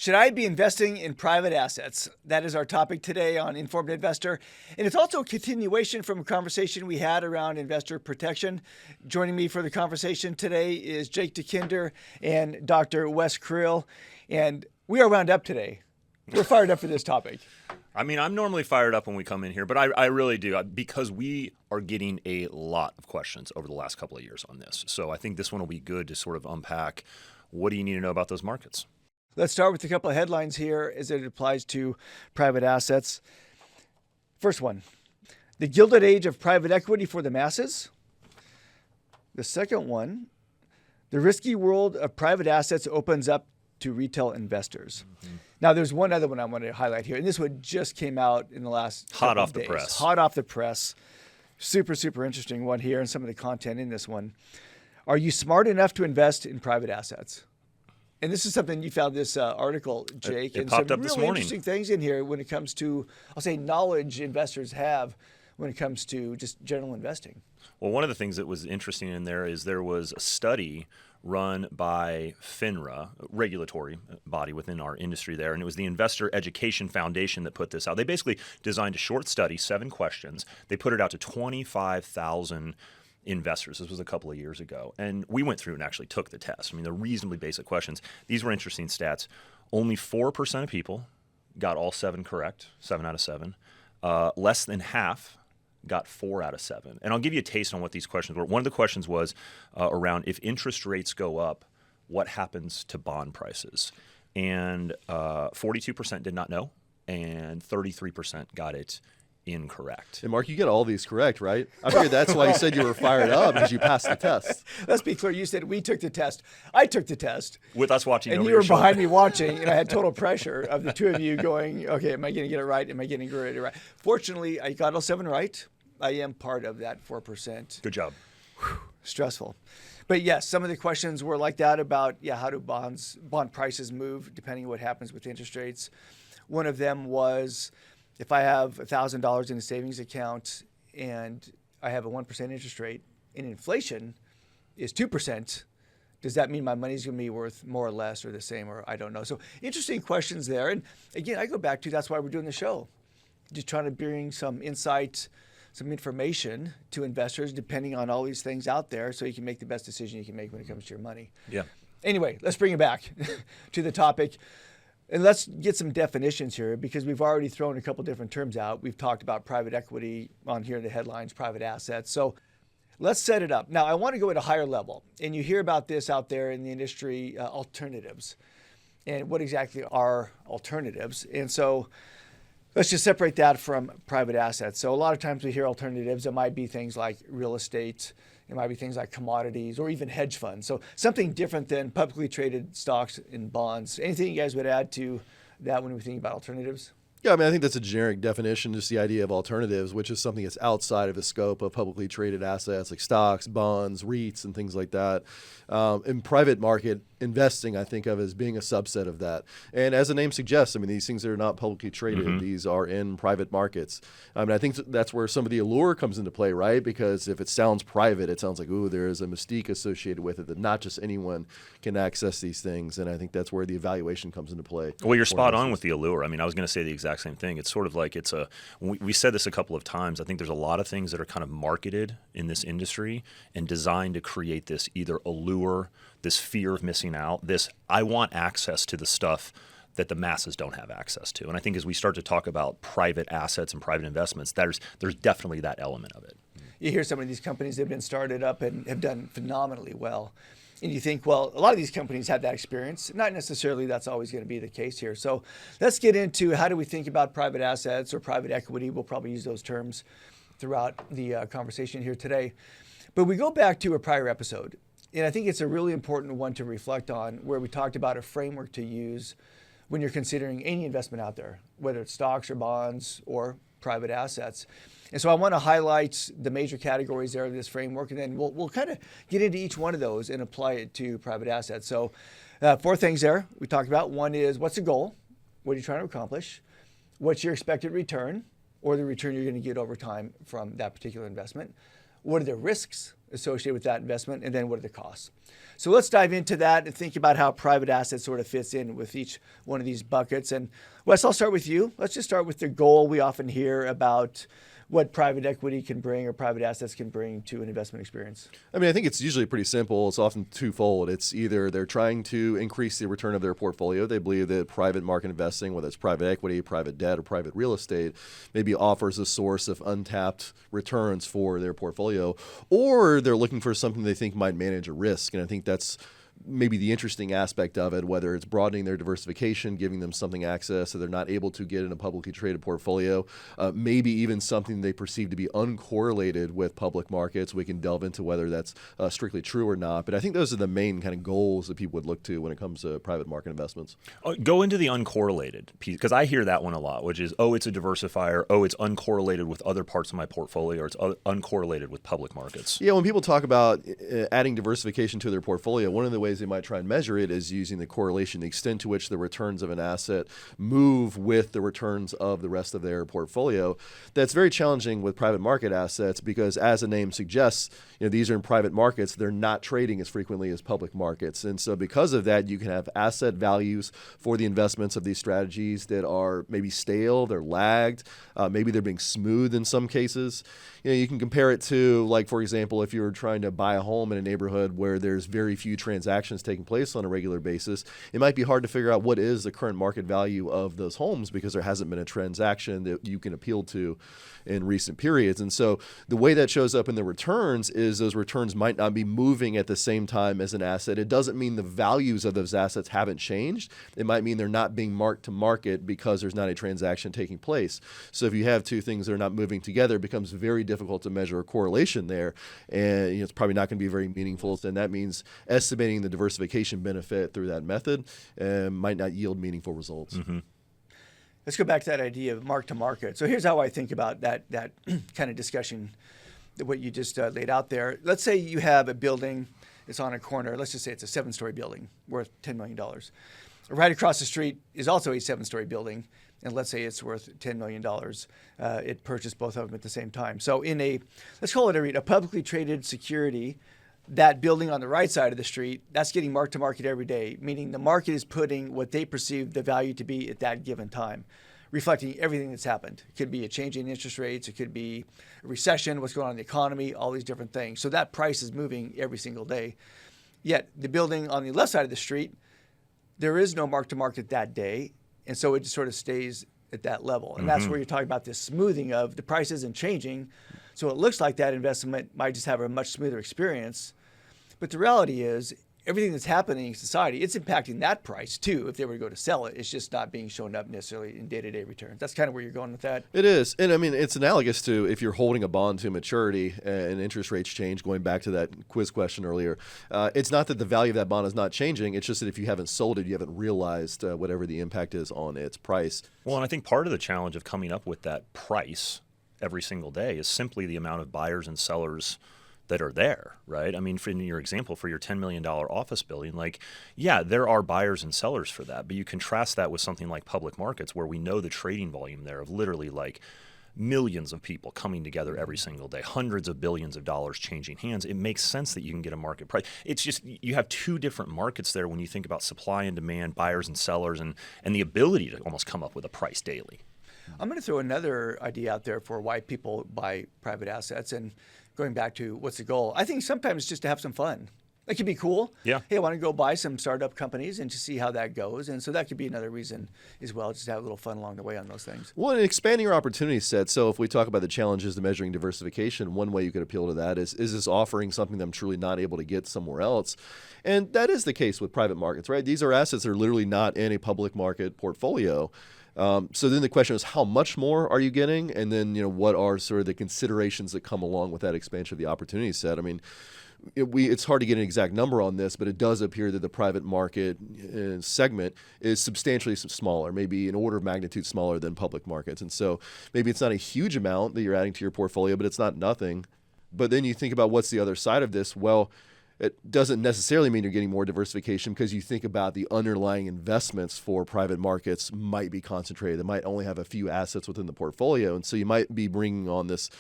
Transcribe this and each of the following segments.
Should I be investing in private assets? That is our topic today on Informed Investor. And it's also a continuation from a conversation we had around investor protection. Joining me for the conversation today is Jake DeKinder and Dr. Wes Creel. And we are wound up today. We're fired up for this topic. I mean, I'm normally fired up when we come in here, but I really do because we are getting a lot of questions over the last couple of years on this. So I think this one will be good to sort of unpack what do you need to know about those markets. Let's start with a couple of headlines here as it applies to private assets. First one, the gilded age of private equity for the masses. The second one, the risky world of private assets opens up to retail investors. Mm-hmm. Now, there's one other one I wanted to highlight here, and this one just came out in the last hot off days. The press. Hot off the press. Super, super interesting one here and some of the content in this one. Are you smart enough to invest in private assets? And this is something you found this article, Jake, it popped some up this really morning. Interesting things in here when it comes to, I'll say, knowledge investors have when it comes to just general investing. Well, one of the things that was interesting in there is there was a study run by FINRA, a regulatory body within our industry there, and it was the Investor Education Foundation that put this out. They basically designed a short study, 7 questions. They put it out to 25,000 investors. This was a couple of years ago. And we went through and actually took the test. I mean, they're reasonably basic questions. These were interesting stats. Only 4% of people got all 7 correct, 7 out of 7. Less than half got 4 out of 7. And I'll give you a taste on what these questions were. One of the questions was around if interest rates go up, what happens to bond prices? And 42% did not know, and 33% got it incorrect. And Mark, you get all these correct, right? I figured that's why you said you were fired up, because you passed the test. Let's be clear. You said we took the test. I took the test. With us watching and over you were your shoulder. behind me watching, and I had total pressure of the two of you going, okay, am I going to get it right? Am I getting it right? Fortunately, I got all 7 right. I am part of that 4%. Good job. Whew, stressful. But yes, some of the questions were like that about, how do bond prices move depending on what happens with interest rates. One of them was, if I have $1,000 in a savings account and I have a 1% interest rate and inflation is 2%, does that mean my money's going to be worth more or less or the same, or I don't know? So interesting questions there. And again, I go back to that's why we're doing the show. Just trying to bring some insight, some information to investors depending on all these things out there so you can make the best decision you can make when it comes to your money. Yeah. Anyway, let's bring it back to the topic. And let's get some definitions here because we've already thrown a couple different terms out. We've talked about private equity on here in the headlines, private assets. So let's set it up. Now, I want to go at a higher level. And you hear about this out there in the industry, alternatives. And what exactly are alternatives? And so let's just separate that from private assets. So a lot of times we hear alternatives. It might be things like real estate. It might be things like commodities or even hedge funds. So something different than publicly traded stocks and bonds. Anything you guys would add to that when we think about alternatives? Yeah, I mean, I think that's a generic definition, just the idea of alternatives, which is something that's outside of the scope of publicly traded assets like stocks, bonds, REITs, and things like that. In private market investing, I think of as being a subset of that. And as the name suggests, I mean, these things are not publicly traded. Mm-hmm. These are in private markets. I mean, I think that's where some of the allure comes into play, right? Because if it sounds private, it sounds like, ooh, there is a mystique associated with it that not just anyone can access these things. And I think that's where the evaluation comes into play. Well, you're spot on with the allure. I mean, I was going to say the exact same thing. It's sort of like we said this a couple of times. I think there's a lot of things that are kind of marketed in this industry and designed to create this either allure, this fear of missing out, this I want access to the stuff that the masses don't have access to. And I think as we start to talk about private assets and private investments, there's definitely that element of it. You hear some of these companies that have been started up and have done phenomenally well. And you think, well, a lot of these companies have that experience. Not necessarily that's always going to be the case here. So let's get into how do we think about private assets or private equity. We'll probably use those terms throughout the conversation here today. But we go back to a prior episode. And I think it's a really important one to reflect on where we talked about a framework to use when you're considering any investment out there, whether it's stocks or bonds or private assets. And so I want to highlight the major categories there of this framework, and then we'll kind of get into each one of those and apply it to private assets. So 4 things there we talked about. One is what's the goal? What are you trying to accomplish? What's your expected return or the return you're going to get over time from that particular investment? What are the risks associated with that investment, and then what are the costs. So let's dive into that and think about how private assets sort of fits in with each one of these buckets. And Wes, I'll start with you. Let's just start with the goal. We often hear about what private equity can bring or private assets can bring to an investment experience. I mean, I think it's usually pretty simple. It's often twofold. It's either they're trying to increase the return of their portfolio. They believe that private market investing, whether it's private equity, private debt, or private real estate, maybe offers a source of untapped returns for their portfolio, or they're looking for something they think might manage a risk. And I think that's maybe the interesting aspect of it, whether it's broadening their diversification, giving them something access that they're not able to get in a publicly traded portfolio, maybe even something they perceive to be uncorrelated with public markets. We can delve into whether that's strictly true or not. But I think those are the main kind of goals that people would look to when it comes to private market investments. Go into the uncorrelated piece, because I hear that one a lot, which is, it's a diversifier. It's uncorrelated with other parts of my portfolio, or it's uncorrelated with public markets. Yeah, when people talk about adding diversification to their portfolio, one of the ways they might try and measure it is using the correlation, the extent to which the returns of an asset move with the returns of the rest of their portfolio. That's very challenging with private market assets because, as the name suggests, these are in private markets. They're not trading as frequently as public markets. And so because of that, you can have asset values for the investments of these strategies that are maybe stale, they're lagged, maybe they're being smoothed in some cases. You can compare it to, like, for example, if you're trying to buy a home in a neighborhood where there's very few transactions taking place on a regular basis, it might be hard to figure out what is the current market value of those homes because there hasn't been a transaction that you can appeal to in recent periods. And so the way that shows up in the returns is those returns might not be moving at the same time as an asset. It doesn't mean the values of those assets haven't changed. It might mean they're not being marked to market because there's not a transaction taking place. So if you have two things that are not moving together, it becomes very difficult to measure a correlation there. And it's probably not going to be very meaningful. And that means estimating the diversification benefit through that method might not yield meaningful results. Mm-hmm. Let's go back to that idea of mark to market. So here's how I think about that kind of discussion, what you just laid out there. Let's say you have a building, it's on a corner. Let's just say it's a 7-story building worth $10 million. Right across the street is also a 7-story building, and let's say it's worth $10 million. It purchased both of them at the same time. So in let's call it a publicly traded security, that building on the right side of the street, that's getting marked to market every day, meaning the market is putting what they perceive the value to be at that given time, reflecting everything that's happened. It could be a change in interest rates. It could be a recession, what's going on in the economy, all these different things. So that price is moving every single day. Yet the building on the left side of the street, there is no mark to market that day. And so it just sort of stays at that level. And that's where you're talking about this smoothing of the price isn't changing. So it looks like that investment might just have a much smoother experience. But the reality is everything that's happening in society, it's impacting that price too. If they were to go to sell it, it's just not being shown up necessarily in day-to-day returns. That's kind of where you're going with that. It is. And I mean, it's analogous to if you're holding a bond to maturity and interest rates change, going back to that quiz question earlier. It's not that the value of that bond is not changing. It's just that if you haven't sold it, you haven't realized whatever the impact is on its price. Well, and I think part of the challenge of coming up with that price every single day is simply the amount of buyers and sellers that are there, right? I mean, in your example, for your $10 million office building, there are buyers and sellers for that, but you contrast that with something like public markets where we know the trading volume there of literally millions of people coming together every single day, hundreds of billions of dollars changing hands. It makes sense that you can get a market price. It's just you have two different markets there when you think about supply and demand, buyers and sellers, and the ability to almost come up with a price daily. I'm going to throw another idea out there for why people buy private assets. And going back to what's the goal, I think sometimes just to have some fun. That could be cool. Yeah. Hey, I want to go buy some startup companies and to see how that goes. And so that could be another reason as well, just to have a little fun along the way on those things. Well, and expanding your opportunity set. So if we talk about the challenges to measuring diversification, one way you could appeal to that is this offering something that I'm truly not able to get somewhere else? And that is the case with private markets, right? These are assets that are literally not in a public market portfolio. So then the question is, how much more are you getting? And then, what are sort of the considerations that come along with that expansion of the opportunity set? I mean, it's hard to get an exact number on this, but it does appear that the private market segment is substantially smaller, maybe an order of magnitude smaller than public markets. And so maybe it's not a huge amount that you're adding to your portfolio, but it's not nothing. But then you think about what's the other side of this. Well, it doesn't necessarily mean you're getting more diversification because you think about the underlying investments for private markets might be concentrated. They might only have a few assets within the portfolio. And so you might be bringing on this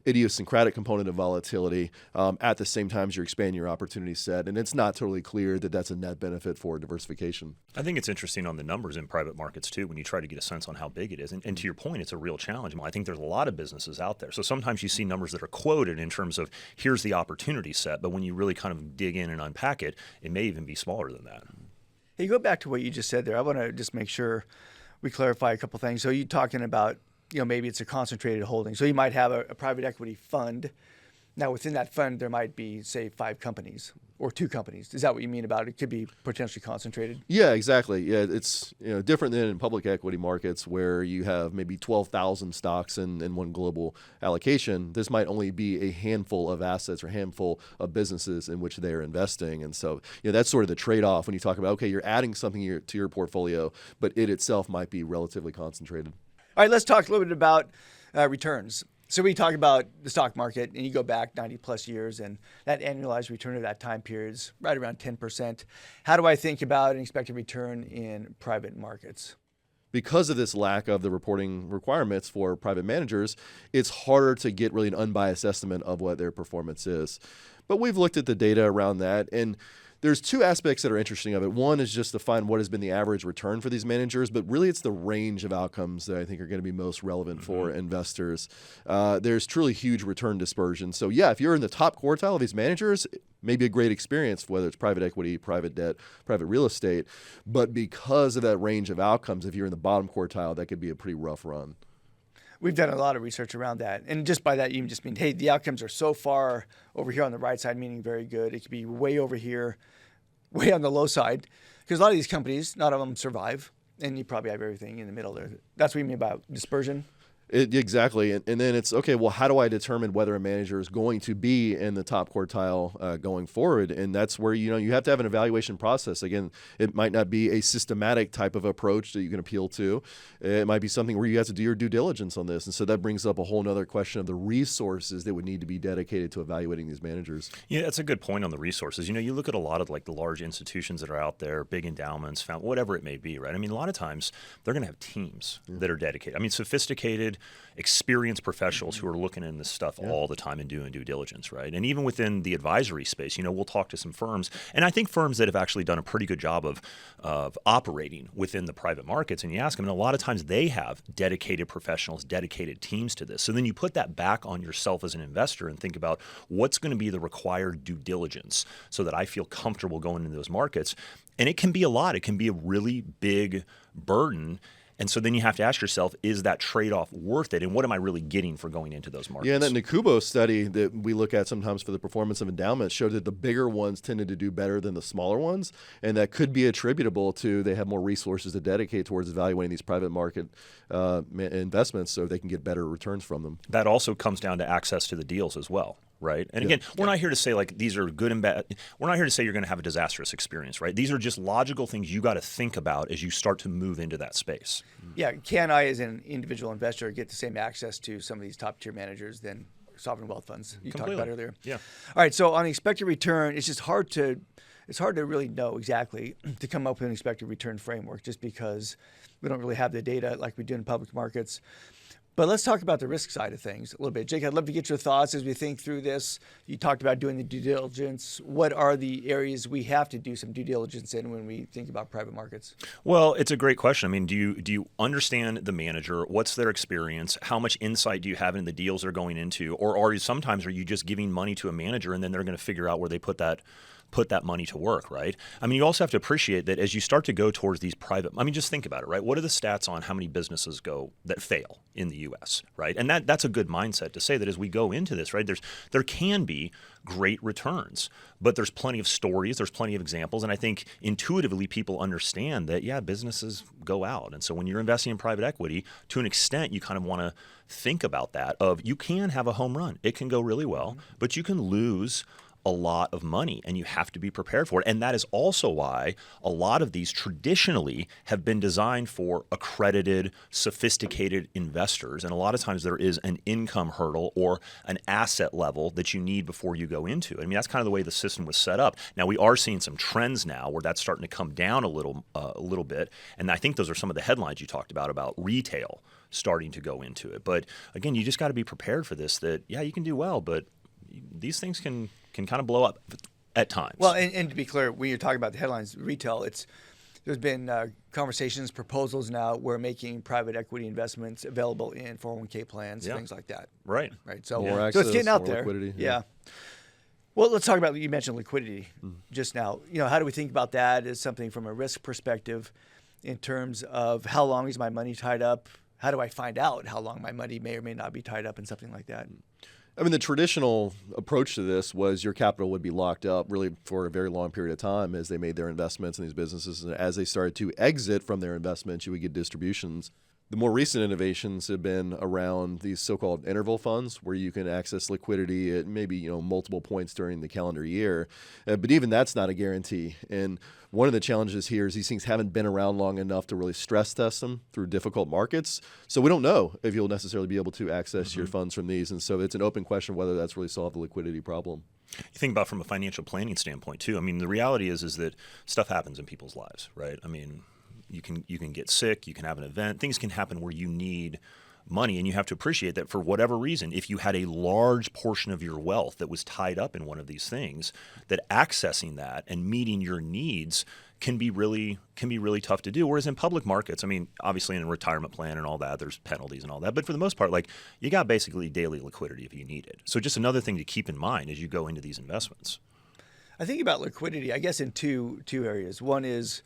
idiosyncratic component of volatility at the same time as you're expanding your opportunity set. And it's not totally clear that that's a net benefit for diversification. I think it's interesting on the numbers in private markets too, when you try to get a sense on how big it is. And to your point, it's a real challenge. I think there's a lot of businesses out there. So sometimes you see numbers that are quoted in terms of here's the opportunity set, but when you really kind of dig in and unpack it, it may even be smaller than that. Hey, go back to what you just said there. I want to just make sure we clarify a couple things. So you're talking about, maybe it's a concentrated holding. So you might have a private equity fund. Now, within that fund, there might be, say, 5 companies or 2 companies. Is that what you mean about it? It could be potentially concentrated? Yeah, exactly. Yeah, it's different than in public equity markets where you have maybe 12,000 stocks in one global allocation. This might only be a handful of assets or handful of businesses in which they're investing. And so that's sort of the trade-off when you talk about, okay, you're adding something to your portfolio, but it itself might be relatively concentrated. All right, let's talk a little bit about returns. So we talk about the stock market, and you go back 90 plus years, and that annualized return of that time period is right around 10%. How do I think about an expected return in private markets? Because of this lack of the reporting requirements for private managers, it's harder to get really an unbiased estimate of what their performance is. But we've looked at the data around that, and there's 2 aspects that are interesting of it. One is just to find what has been the average return for these managers, but really it's the range of outcomes that I think are going to be most relevant for investors. There's truly huge return dispersion. So yeah, if you're in the top quartile of these managers, maybe a great experience, whether it's private equity, private debt, private real estate. But because of that range of outcomes, if you're in the bottom quartile, that could be a pretty rough run. We've done a lot of research around that. And just by that, you just mean, hey, the outcomes are so far over here on the right side, meaning very good. It could be way over here, way on the low side. Because a lot of these companies, not all of them survive. And you probably have everything in the middle there. That's what you mean about dispersion? Exactly. And then it's, okay, well, how do I determine whether a manager is going to be in the top quartile going forward? And that's where, you have to have an evaluation process. Again, it might not be a systematic type of approach that you can appeal to. It might be something where you have to do your due diligence on this. And so that brings up a whole nother question of the resources that would need to be dedicated to evaluating these managers. Yeah, that's a good point on the resources. You look at a lot of like the large institutions that are out there, big endowments, whatever it may be, right? A lot of times they're going to have teams that are dedicated. Sophisticated, experienced professionals who are looking in this stuff all the time and doing due diligence, right? And even within the advisory space, we'll talk to some firms, and I think firms that have actually done a pretty good job of operating within the private markets, and you ask them, and a lot of times they have dedicated professionals, dedicated teams to this. So then you put that back on yourself as an investor and think about what's going to be the required due diligence so that I feel comfortable going into those markets. And it can be a lot. It can be a really big burden. And so then you have to ask yourself, is that trade-off worth it? And what am I really getting for going into those markets? Yeah, and that Nakubo study that we look at sometimes for the performance of endowments showed that the bigger ones tended to do better than the smaller ones. And that could be attributable to they have more resources to dedicate towards evaluating these private market investments so they can get better returns from them. That also comes down to access to the deals as well. Right. And again, we're not here to say like these are good and bad. We're not here to say you're going to have a disastrous experience. Right. These are just logical things you got to think about as you start to move into that space. Yeah. Can I, as an individual investor, get the same access to some of these top tier managers than sovereign wealth funds you talked about earlier? Yeah. All right. So on the expected return, it's just hard to really know exactly to come up with an expected return framework just because we don't really have the data like we do in public markets. But let's talk about the risk side of things a little bit. Jake, I'd love to get your thoughts as we think through this. You talked about doing the due diligence. What are the areas we have to do some due diligence in when we think about private markets? Well, it's a great question. Do you understand the manager? What's their experience? How much insight do you have in the deals they're going into? Or are you just giving money to a manager and then they're going to figure out where they put that money to work, right? You also have to appreciate that as you start to go towards these private, just think about it, right? What are the stats on how many businesses that fail in the U.S., right? And that's a good mindset to say that as we go into this, right? There can be great returns, but there's plenty of stories, there's plenty of examples, and I think intuitively people understand that, businesses go out. And so when you're investing in private equity, to an extent, you kind of want to think about that you can have a home run. It can go really well, but you can lose a lot of money, and you have to be prepared for it. And that is also why a lot of these traditionally have been designed for accredited, sophisticated investors. And a lot of times there is an income hurdle or an asset level that you need before you go into it. I mean, that's kind of the way the system was set up. Now, we are seeing some trends now where that's starting to come down a little bit. And I think those are some of the headlines you talked about retail starting to go into it. But again, you just got to be prepared for this, that, yeah, you can do well, but these things can kind of blow up at times. Well, and to be clear, when you're talking about the headlines, retail, there's been conversations, proposals now where making private equity investments available in 401k plans, things like that. Right. So, More so access, it's getting out more there. liquidity. Yeah. Well, let's talk about, you mentioned liquidity just now. How do we think about that as something from a risk perspective in terms of how long is my money tied up? How do I find out how long my money may or may not be tied up in something like that? I mean, the traditional approach to this was your capital would be locked up really for a very long period of time as they made their investments in these businesses. And as they started to exit from their investments, you would get distributions. The more recent innovations have been around these so-called interval funds where you can access liquidity at maybe multiple points during the calendar year. But even that's not a guarantee. And one of the challenges here is these things haven't been around long enough to really stress test them through difficult markets. So we don't know if you'll necessarily be able to access your funds from these. And so it's an open question whether that's really solved the liquidity problem. You think about from a financial planning standpoint too. I mean, the reality is that stuff happens in people's lives, right? I mean, you can get sick, you can have an event, things can happen where you need money, and you have to appreciate that for whatever reason, if you had a large portion of your wealth that was tied up in one of these things, that accessing that and meeting your needs can be really tough to do. Whereas in public markets, I mean, obviously in a retirement plan and all that, there's penalties and all that, but for the most part, like, you got basically daily liquidity if you need it. So just another thing to keep in mind as you go into these investments. I think about liquidity, I guess, in two areas. One is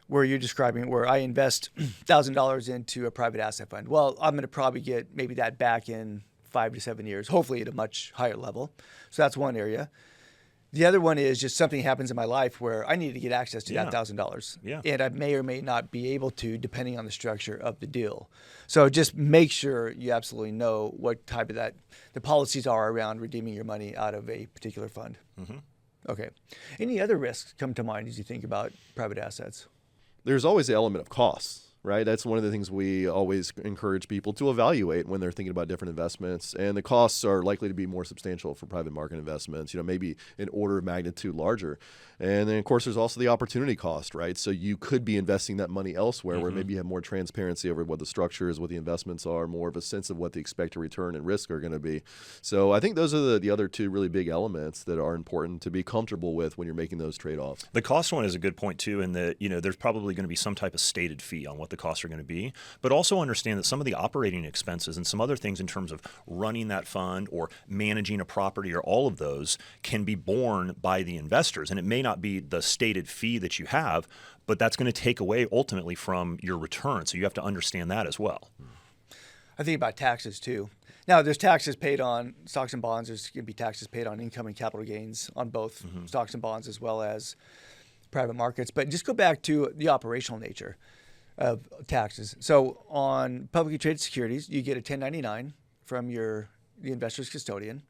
where you're describing where I invest $1,000 into a private asset fund. Well, I'm going to probably get maybe that back in 5 to 7 years, hopefully at a much higher level. So that's one area. The other one is just something happens in my life where I need to get access to that $1,000. Yeah. And I may or may not be able to, depending on the structure of the deal. So just make sure you absolutely know what type of the policies are around redeeming your money out of a particular fund. Mm-hmm. Okay. Any other risks come to mind as you think about private assets? There's always the element of costs, right? That's one of the things we always encourage people to evaluate when they're thinking about different investments. And the costs are likely to be more substantial for private market investments, maybe an order of magnitude larger. And then, of course, there's also the opportunity cost, right? So you could be investing that money elsewhere where maybe you have more transparency over what the structure is, what the investments are, more of a sense of what the expected return and risk are going to be. So I think those are the other two really big elements that are important to be comfortable with when you're making those trade-offs. The cost one is a good point too, in that there's probably going to be some type of stated fee on what the costs are going to be, but also understand that some of the operating expenses and some other things in terms of running that fund or managing a property or all of those can be borne by the investors. And it may not be the stated fee that you have, but that's going to take away ultimately from your return. So you have to understand that as well. I think about taxes too. Now, there's taxes paid on stocks and bonds. There's going to be taxes paid on income and capital gains on both stocks and bonds as well as private markets. But just go back to the operational nature of taxes. So on publicly traded securities, you get a 1099 from the investor's custodian.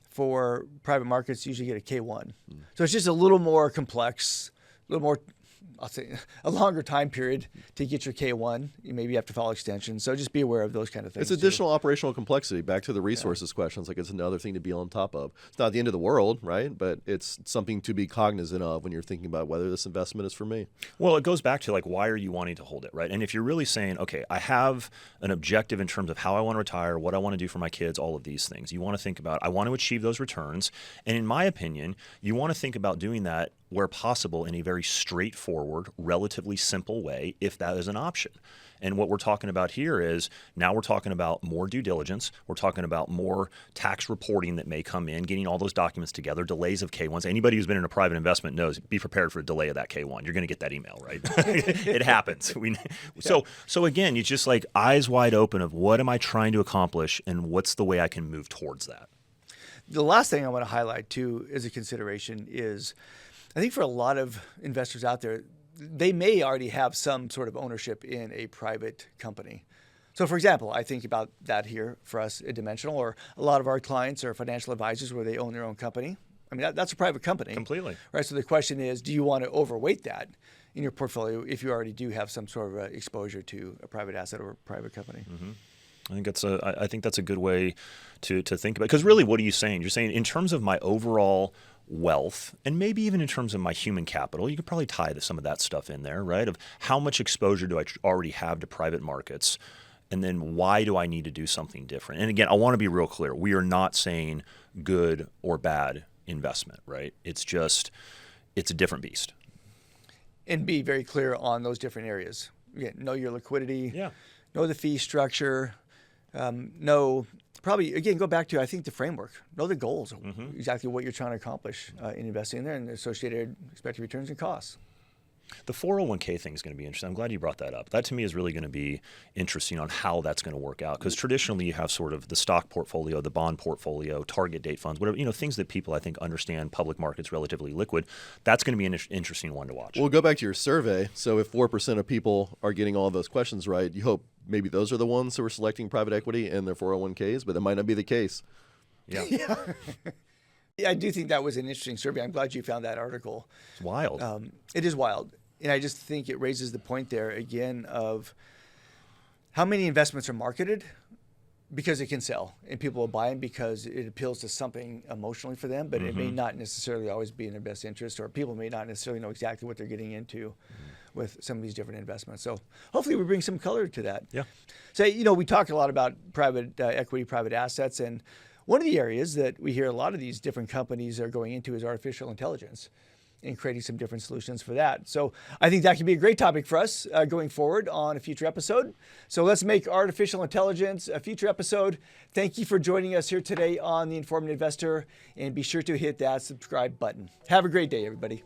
For private markets, you usually get a K1. So it's just a little more complex, a little more, I'll say, a longer time period to get your K1. You maybe have to file extensions. So just be aware of those kind of things. It's additional operational complexity. Back to the resources questions, like it's another thing to be on top of. It's not the end of the world, right? But it's something to be cognizant of when you're thinking about whether this investment is for me. Well, it goes back to like, why are you wanting to hold it, right? And if you're really saying, okay, I have an objective in terms of how I want to retire, what I want to do for my kids, all of these things, you want to think about, I want to achieve those returns. And in my opinion, you want to think about doing that where possible in a very straightforward, relatively simple way, if that is an option. And what we're talking about here is now we're talking about more due diligence. We're talking about more tax reporting that may come in, getting all those documents together, delays of K1s. Anybody who's been in a private investment knows, be prepared for a delay of that K1. You're going to get that email, right? It happens. So again, you just like eyes wide open of what am I trying to accomplish and what's the way I can move towards that. The last thing I want to highlight too as a consideration is, I think for a lot of investors out there, they may already have some sort of ownership in a private company. So for example, I think about that here for us at Dimensional, or a lot of our clients are financial advisors where they own their own company. I mean, that's a private company. Completely. Right. So the question is, do you want to overweight that in your portfolio if you already do have some sort of exposure to a private asset or a private company? I think that's a good way to think about it. Because really, what are you saying? You're saying in terms of my overall wealth, and maybe even in terms of my human capital, you could probably tie some of that stuff in there, right? Of how much exposure do I already have to private markets, and then why do I need to do something different? And again, I want to be real clear. We are not saying good or bad investment, right? It's a different beast. And be very clear on those different areas. Again, know your liquidity. Yeah. Know the fee structure. Know probably, again, go back to, I think, the framework. Know the goals, exactly what you're trying to accomplish in investing in there, and the associated expected returns and costs. The 401k thing is going to be interesting. I'm glad you brought that up. That to me is really going to be interesting on how that's going to work out. Because traditionally you have sort of the stock portfolio, the bond portfolio, target date funds, whatever, things that people I think understand public markets relatively liquid. That's going to be an interesting one to watch. We'll go back to your survey. So if 4% of people are getting all of those questions right, you hope maybe those are the ones who are selecting private equity in their 401ks, but that might not be the case. Yeah. Yeah, I do think that was an interesting survey. I'm glad you found that article. It's wild. It is wild. And I just think it raises the point there again of how many investments are marketed because it can sell and people will buy them because it appeals to something emotionally for them, but it may not necessarily always be in their best interest, or people may not necessarily know exactly what they're getting into with some of these different investments. So hopefully we bring some color to that. Yeah. So, we talk a lot about private equity, private assets, and one of the areas that we hear a lot of these different companies are going into is artificial intelligence and creating some different solutions for that. So I think that could be a great topic for us going forward on a future episode. So let's make artificial intelligence a future episode. Thank you for joining us here today on The Informed Investor, and be sure to hit that subscribe button. Have a great day, everybody.